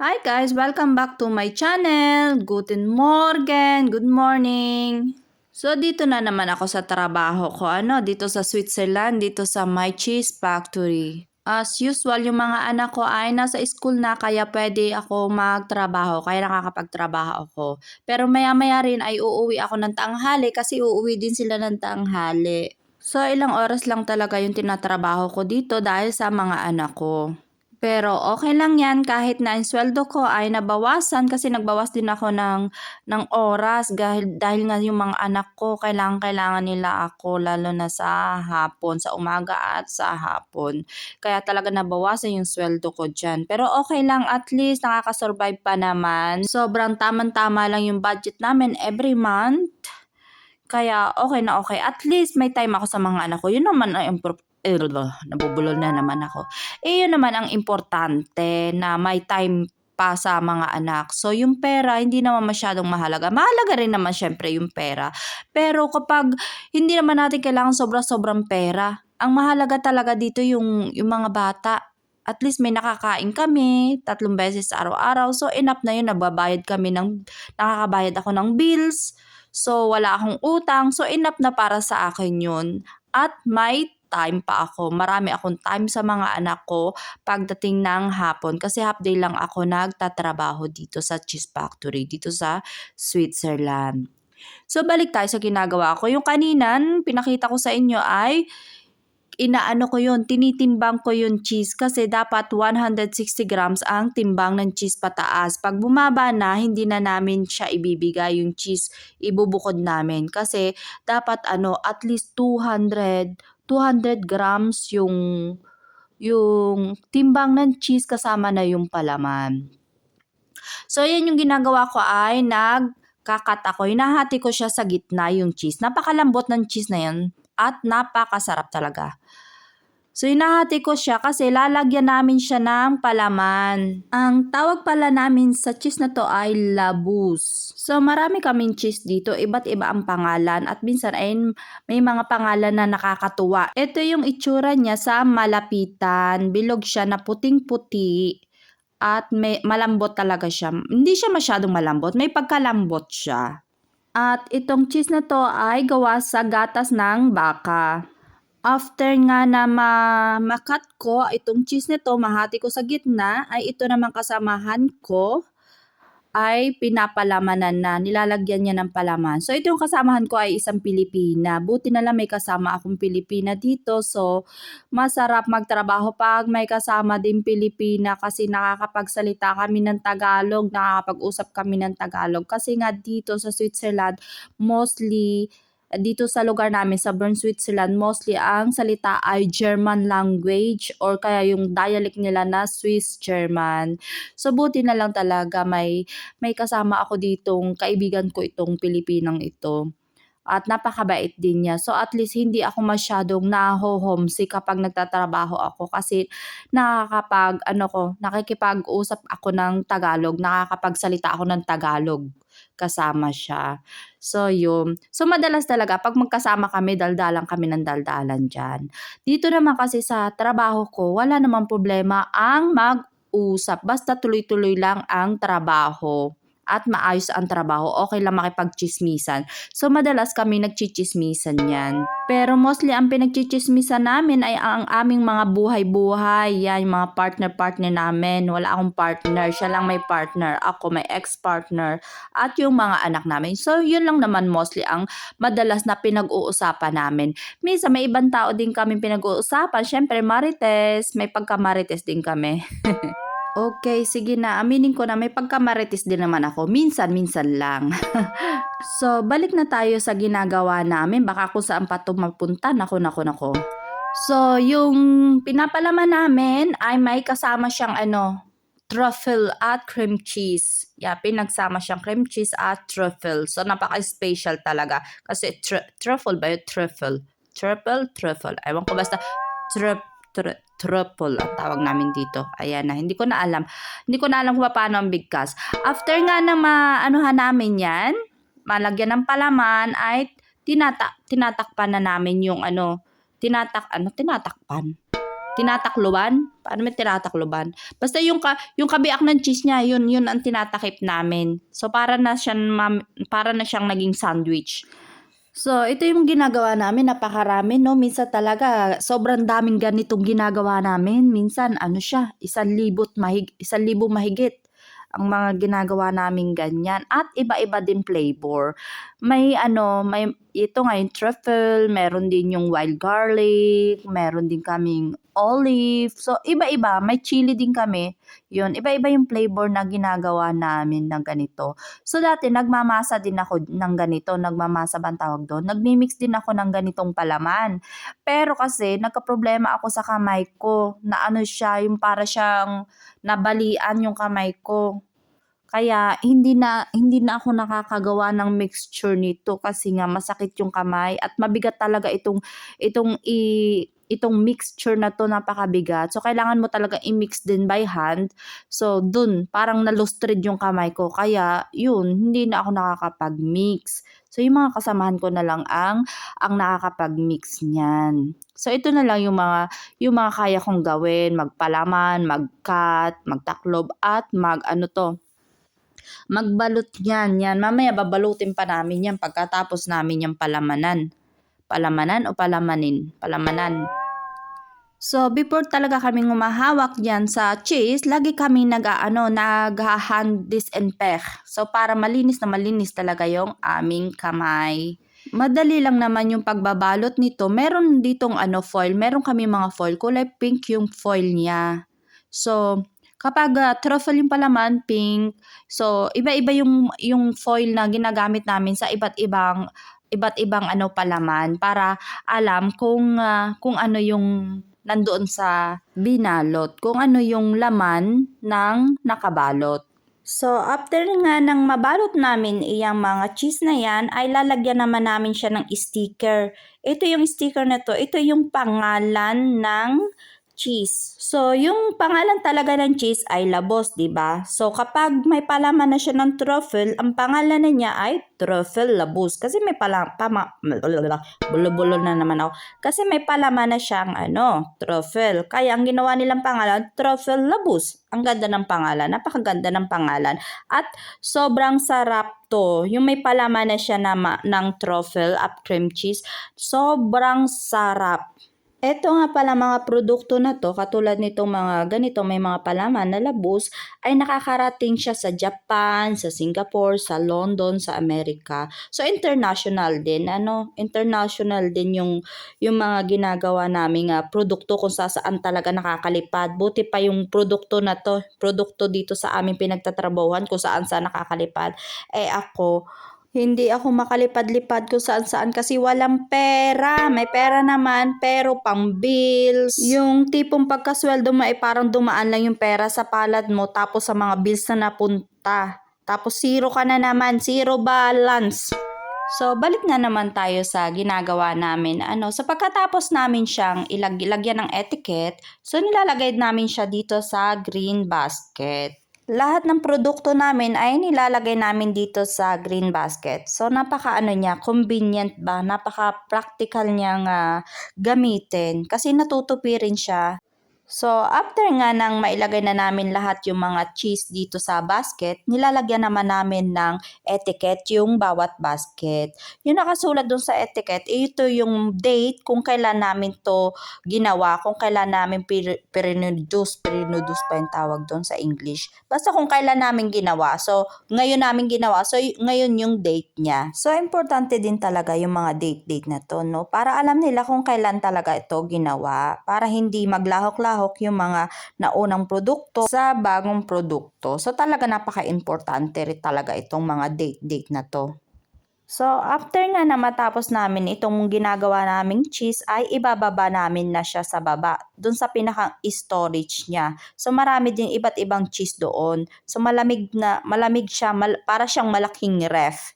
Hi guys, welcome back to my channel. Guten Morgen, good morning. So dito na naman ako sa trabaho ko, dito sa Switzerland, dito sa My Cheese Factory. As usual, yung mga anak ko ay nasa school na kaya pwede ako magtrabaho, kaya nakakapagtrabaho ako. Pero maya-maya rin ay uuwi ako ng tanghali kasi uuwi din sila ng tanghali. So ilang oras lang talaga yung tinatrabaho ko dito dahil sa mga anak ko. Pero okay lang 'yan kahit na ang sweldo ko ay nabawasan kasi nagbawas din ako ng oras dahil nga yung mga anak ko kailangang-kailangan nila ako lalo na sa hapon, sa umaga at sa hapon. Kaya talaga nabawasan yung sweldo ko diyan. Pero okay lang at least nakaka-survive pa naman. Sobrang tamang-tama lang yung budget namin every month. Kaya okay na okay. At least may time ako sa mga anak ko. Yun naman ang nabubulol na naman ako. Yun naman ang importante na may time pa sa mga anak. So, yung pera, hindi naman masyadong mahalaga. Mahalaga rin naman syempre yung pera. Pero kapag hindi naman natin kailangan sobra-sobrang pera, ang mahalaga talaga dito yung mga bata. At least may nakakain kami 3 beses sa araw-araw. So, enough na yun. Nakakabayad ako ng bills. So, wala akong utang. So, enough na para sa akin yun. At may time pa ako. Marami akong time sa mga anak ko pagdating ng hapon. Kasi half day lang ako nagtatrabaho dito sa cheese factory, dito sa Switzerland. So, balik tayo sa ginagawa ko. Yung kaninan, pinakita ko sa inyo ay tinitimbang ko yung cheese kasi dapat 160 grams ang timbang ng cheese pataas. Pag bumaba na, hindi na namin siya ibibigay yung cheese, ibubukod namin kasi dapat at least 200 grams yung timbang ng cheese kasama na yung palaman. So, yan yung ginagawa ko ay nagkakat ako. Hinahati ko siya sa gitna yung cheese. Napakalambot ng cheese na yan at napakasarap talaga. So, hinahati ko siya kasi lalagyan namin siya ng palaman. Ang tawag pala namin sa cheese na to ay labus. So, marami kaming cheese dito. Iba't iba ang pangalan at minsan ay may mga pangalan na nakakatuwa. Ito yung itsura niya sa malapitan. Bilog siya na puting-puti at malambot talaga siya. Hindi siya masyadong malambot. May pagkalambot siya. At itong cheese na to ay gawa sa gatas ng baka. After nga na makat ko itong cheese nito, mahati ko sa gitna, ay ito naman kasamahan ko ay pinapalamanan na, nilalagyan niya ng palaman. So, ito yung kasamahan ko ay isang Pilipina. Buti na lang may kasama akong Pilipina dito. So, masarap magtrabaho pag may kasama din Pilipina kasi nakakapagsalita kami ng Tagalog, nakakapag-usap kami ng Tagalog. Kasi nga dito sa Switzerland, mostly dito sa lugar namin sa Bern, Switzerland, mostly ang salita ay German language or kaya yung dialect nila na Swiss German. So buti na lang talaga may kasama ako ditong kaibigan ko itong Pilipinang ito. At napakabait din niya. So at least hindi ako masyadong naho-homesick kapag nagtatrabaho ako kasi nakikipag-usap ako ng Tagalog, nakakapagsalita ako ng Tagalog kasama siya. So yun. So madalas talaga pag magkasama kami, daldalan kami ng daldalan diyan. Dito naman kasi sa trabaho ko, wala namang problema ang mag-usap basta tuloy-tuloy lang ang trabaho at maayos ang trabaho, okay lang makipagtsismisan. So, madalas kami nagchichismisan yan. Pero mostly ang pinagchichismisan namin ay ang aming mga buhay-buhay. Yan, yung mga partner-partner namin. Wala akong partner, siya lang may partner. Ako may ex-partner. At yung mga anak namin. So, yun lang naman mostly ang madalas na pinag-uusapan namin. Minsan may ibang tao din kami pinag-uusapan. Syempre, marites. May pagka-marites din kami. Okay, sige na. Aminin ko na may pagkamarites din naman ako. Minsan-minsan lang. So, balik na tayo sa ginagawa namin. Baka kung saan pa ito mapunta. Nako. So, yung pinapalaman namin ay may kasama siyang truffle at cream cheese. Yeah, pinagsama siyang cream cheese at truffle. So, napaka-special talaga. Kasi truffle ba yun? Truffle. Truffle. Ewan ko basta truffle ang tawag namin dito. Ayan na. Hindi ko na alam kung paano ang bigkas. After nga na maanuhan namin yan, malagyan ng palaman ay tinatakpan na namin yung tinatakpan. tinatakluban. Paano may tinatakluban? Basta yung kabiak ng cheese niya, yun ang tinatakip namin. So para na siyang naging sandwich. So, ito yung ginagawa namin, napakarami, no? Minsan talaga, sobrang daming ganitong ginagawa namin. Minsan, ano siya, 1,000 mahigit ang mga ginagawa namin ganyan. At iba-iba din flavor. Ito nga yung truffle, meron din yung wild garlic, meron din kaming olive. So, iba-iba. May chili din kami. Yun, iba-iba yung flavor na ginagawa namin ng ganito. So, dati nagmamasa din ako ng ganito. Nagmamasa ba ang tawag doon? Nagmi-mix din ako ng ganitong palaman. Pero kasi, nagkaproblema ako sa kamay ko. Na ano siya, yung para siyang nabalian yung kamay ko. Kaya hindi na ako nakakagawa ng mixture nito kasi nga masakit yung kamay at mabigat talaga itong mixture na to, napakabigat. So kailangan mo talaga i-mix din by hand. So dun parang nalustrid yung kamay ko. Kaya yun, hindi na ako nakakapag-mix. So yung mga kasamahan ko na lang ang nakakapag-mix niyan. So ito na lang yung mga kaya kong gawin, magpalaman, mag-cut, magtaklob at magbalot yan. Mamaya babalutin pa namin yan pagkatapos namin yung palamanan. Palamanan o palamanin? Palamanan. So, before talaga kaming humahawak yan sa cheese, lagi kami nag-hand disinfect. So, para malinis na malinis talaga yung aming kamay. Madali lang naman yung pagbabalot nito. Meron ditong foil. Meron kami mga foil. Kulay pink yung foil niya. So, kapag truffle yung palaman, pink. So, iba-iba yung foil na ginagamit namin sa iba't ibang palaman para alam kung ano yung nandoon sa binalot, kung ano yung laman ng nakabalot. So, after nga nang mabalot namin iyang mga cheese na yan, ay lalagyan naman namin siya ng sticker. Ito yung sticker na to, ito yung pangalan ng cheese. So, yung pangalan talaga ng cheese ay Labos, di ba? So, kapag may palaman na siya ng truffle, ang pangalan na niya ay Truffle Labos. Kasi may bulo-bulo na naman ako. Kasi may palaman na siyang truffle. Kaya ang ginawa nilang pangalan, Truffle Labos. Ang ganda ng pangalan, napakaganda ng pangalan. At sobrang sarap to. Yung may palaman na siya ng truffle at cream cheese, sobrang sarap. Eto nga pala mga produkto na to, katulad nitong mga ganito, may mga palaman na labos, ay nakakarating siya sa Japan, sa Singapore, sa London, sa Amerika. So international din, international din yung mga ginagawa naming produkto kung saan talaga nakakalipad. Buti pa yung produkto na to, produkto dito sa aming pinagtatrabahuhan kung saan nakakalipad. Ako, hindi ako makalipad-lipad kung saan-saan kasi walang pera. May pera naman pero pang bills. Yung tipong pagkasweldo mo ay parang dumaan lang yung pera sa palad mo tapos sa mga bills na napunta. Tapos zero ka na naman, zero balance. So, balik na naman tayo sa ginagawa namin. So pagkatapos namin siyang ilagyan ng etiquette, so nilalagay namin siya dito sa green basket. Lahat ng produkto namin ay nilalagay namin dito sa green basket. So, niya, convenient ba? Napaka-practical niyang gamitin kasi natutupi rin siya. So, after nga nang mailagay na namin lahat yung mga cheese dito sa basket, nilalagyan naman namin ng etiquette yung bawat basket. Yung nakasulat dun sa etiquette, ito yung date kung kailan namin to ginawa, kung kailan namin pre-produce pa yung tawag dun sa English. Basta kung kailan namin ginawa. So, ngayon namin ginawa. So, ngayon yung date niya. So, importante din talaga yung mga date na to, no? Para alam nila kung kailan talaga ito ginawa. Para hindi maglahok-lahok yung mga naunang produkto sa bagong produkto. So talaga napaka-importante rin talaga itong mga date na to. So after nga na matapos namin itong ginagawa naming cheese ay ibababa namin na siya sa baba dun sa pinakang storage niya. So marami din iba't ibang cheese doon. So malamig siya, para siyang malaking ref.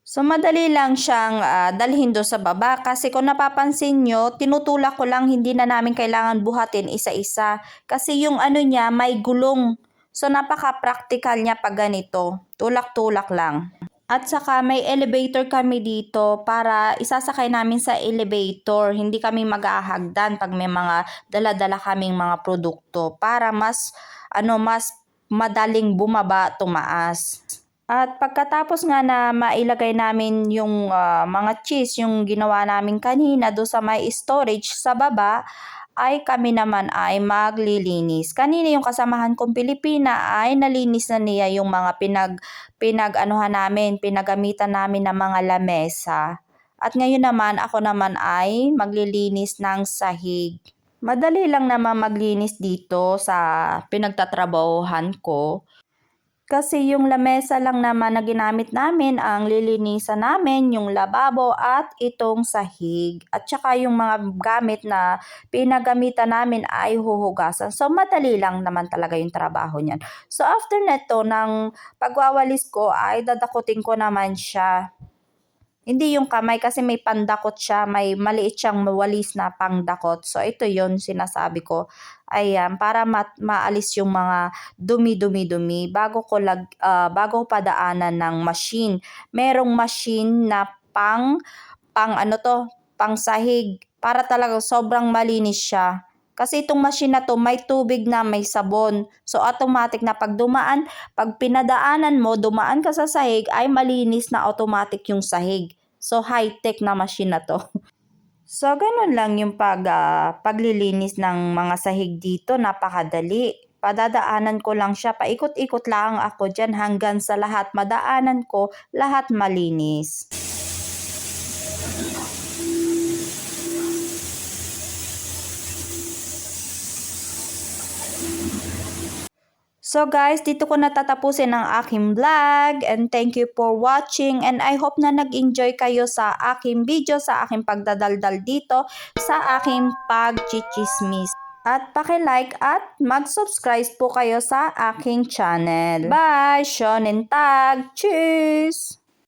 So, madali lang siyang dalhin doon sa baba kasi kung napapansin nyo, tinutulak ko lang, hindi na namin kailangan buhatin isa-isa kasi yung niya may gulong. So, napaka-practical niya pag ganito. Tulak-tulak lang. At saka may elevator kami dito para isasakay namin sa elevator. Hindi kami maghahagdan pag may mga dala-dala kaming mga produkto para mas madaling bumaba, tumaas. At pagkatapos nga na mailagay namin yung mga cheese, yung ginawa namin kanina do sa may storage sa baba, ay kami naman ay maglilinis. Kanina yung kasamahan kong Pilipina ay nalinis na niya yung mga pinagamitan namin ng mga lamesa. At ngayon naman ako naman ay maglilinis ng sahig. Madali lang naman maglinis dito sa pinagtatrabahuhan ko. Kasi yung lamesa lang naman na ginamit namin, ang lilinisan namin, yung lababo at itong sahig. At saka yung mga gamit na pinagamitan namin ay huhugasan. So madali lang naman talaga yung trabaho niyan. So after neto, ng pagwawalis ko ay dadakutin ko naman siya. Hindi yung kamay kasi may pandakot siya, may maliit siyang walis na pangdakot. So ito yon sinasabi ko. Ayan, para maalis yung mga dumi-dumi-dumi bago ko padaanan ng machine. Merong machine na pang sahig para talaga sobrang malinis siya. Kasi itong machine na to may tubig na may sabon. So automatic na pag pinadaanan mo, dumaan ka sa sahig ay malinis na automatic yung sahig. So high-tech na machine na to. So ganun lang yung paglilinis ng mga sahig dito, napakadali. Padadaanan ko lang siya, paikot-ikot lang ako dyan hanggang sa lahat madaanan ko, lahat malinis. So guys, dito ko natatapusin ang aking vlog and thank you for watching and I hope na nag-enjoy kayo sa aking video, sa aking pagdadaldal dito, sa aking pagchichismis. At paki-like at mag-subscribe po kayo sa aking channel. Bye! Shonen Tag! Cheers!